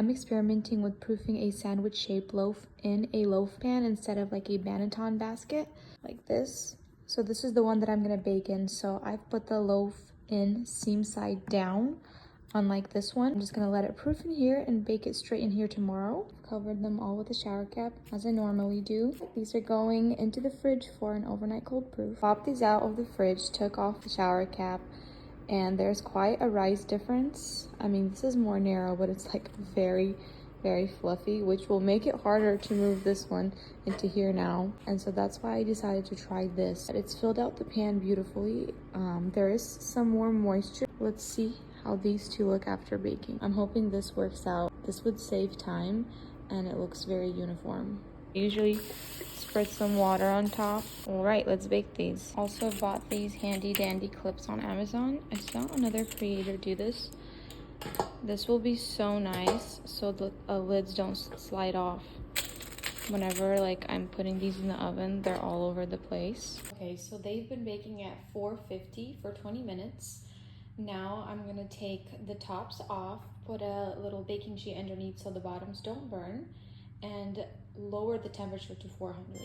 I'm experimenting with proofing a sandwich shaped loaf in a loaf pan instead of like a banneton basket like this. So this is the one that I'm gonna bake in. So I've put the loaf in seam side down, unlike this one. I'm just gonna let it proof in here and bake it straight in here tomorrow. I've covered them all with a shower cap as I normally do. These are going into the fridge for an overnight cold proof. Popped these out of the fridge, took off the shower cap, and there's quite a rise difference. I mean, this is more narrow, but it's like very fluffy, which will make it harder to move this one into here now. And so that's why I decided to try this. It's filled out the pan beautifully. There is some more moisture. Let's see how these two look after baking. I'm hoping this works out. This would save time and it looks very uniform. I usually spread some water on top. All right, let's bake these. Also bought these handy dandy clips on Amazon. I saw another creator do this. This will be so nice so the lids don't slide off. Whenever like I'm putting these in the oven, they're all over the place. Okay, so they've been baking at 450 for 20 minutes. Now I'm gonna take the tops off, put a little baking sheet underneath so the bottoms don't burn, and lower the temperature to 400.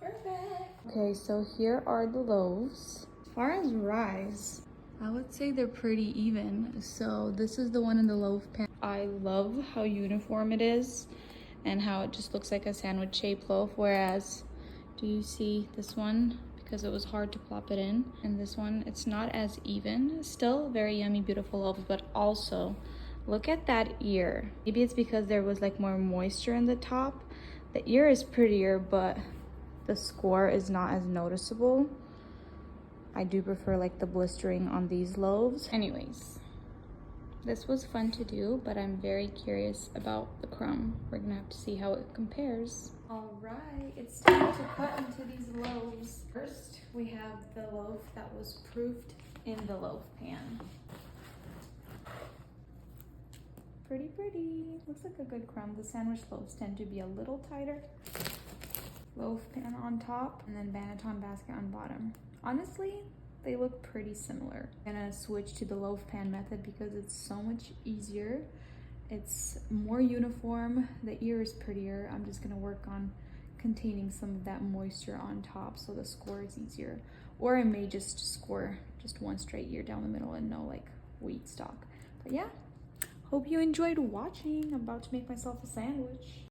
Perfect. Okay, so here are the loaves. As far as rise, I would say they're pretty even. So this is the one in the loaf pan. I love how uniform it is and how it just looks like a sandwich shaped loaf, whereas do you see this one? Because it was hard to plop it in. And this one, it's not as even. Still very yummy, beautiful loaves, but also look at that ear. Maybe it's because there was like more moisture in the top. The ear is prettier, but the score is not as noticeable. I do prefer like the blistering on these loaves. Anyways, this was fun to do, but I'm very curious about the crumb. We're gonna have to see how it compares. All right, it's time to cut into these loaves. First, we have the loaf that was proofed in the loaf pan. Pretty. Looks like a good crumb. The sandwich loaves tend to be a little tighter. Loaf pan on top and then banneton basket on bottom. Honestly, they look pretty similar. I'm gonna switch to the loaf pan method because it's so much easier. It's more uniform. The ear is prettier. I'm just gonna work on containing some of that moisture on top so the score is easier. Or I may just score just one straight ear down the middle and no like wheat stock. But yeah, hope you enjoyed watching. I'm about to make myself a sandwich.